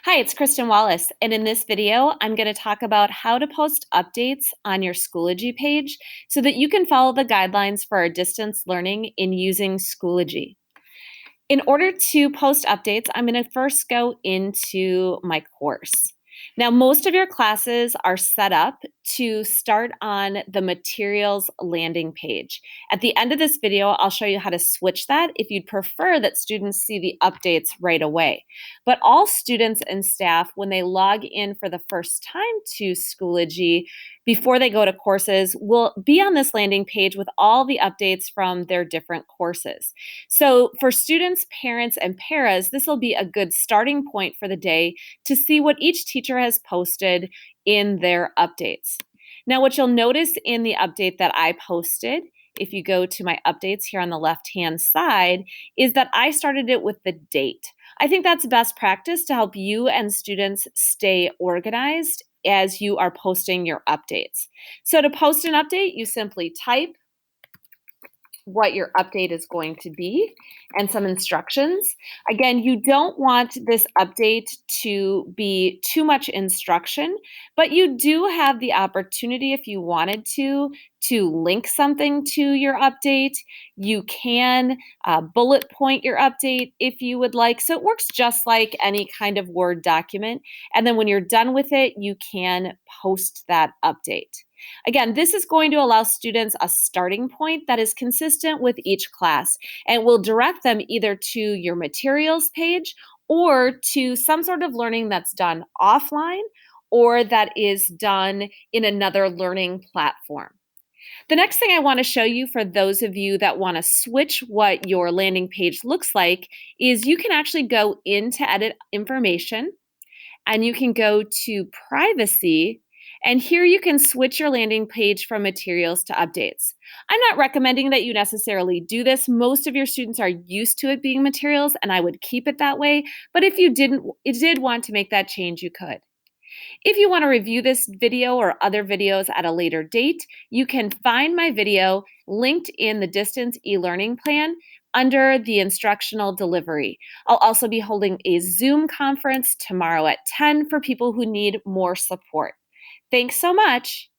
Hi, it's Kristen Wallace, and in this video, I'm going to talk about how to post updates on your Schoology page so that you can follow the guidelines for our distance learning in using Schoology. In order to post updates, I'm going to first go into my course. Now, most of your classes are set up to start on the materials landing page. At the end of this video, I'll show you how to switch that if you'd prefer that students see the updates right away. But all students and staff, when they log in for the first time to Schoology, before they go to courses, will be on this landing page with all the updates from their different courses. So for students, parents, and paras, this will be a good starting point for the day to see what each teacher has posted in their updates. Now, what you'll notice in the update that I posted, if you go to my updates here on the left-hand side, is that I started it with the date. I think that's best practice to help you and students stay organized as you are posting your updates. So to post an update, you simply type what your update is going to be and some instructions. Again, you don't want this update to be too much instruction, but you do have the opportunity, if you wanted to link something to your update. You can bullet point your update if you would like. So it works just like any kind of Word document. And then when you're done with it, you can post that update. Again, this is going to allow students a starting point that is consistent with each class and will direct them either to your materials page or to some sort of learning that's done offline or that is done in another learning platform. The next thing I want to show you for those of you that want to switch what your landing page looks like is you can actually go into edit information and you can go to privacy, and here you can switch your landing page from materials to updates. I'm not recommending that you necessarily do this. Most of your students are used to it being materials, and I would keep it that way. But if you did want to make that change, you could. If you want to review this video or other videos at a later date, you can find my video linked in the distance e-learning plan under the instructional delivery. I'll also be holding a Zoom conference tomorrow at 10 for people who need more support. Thanks so much.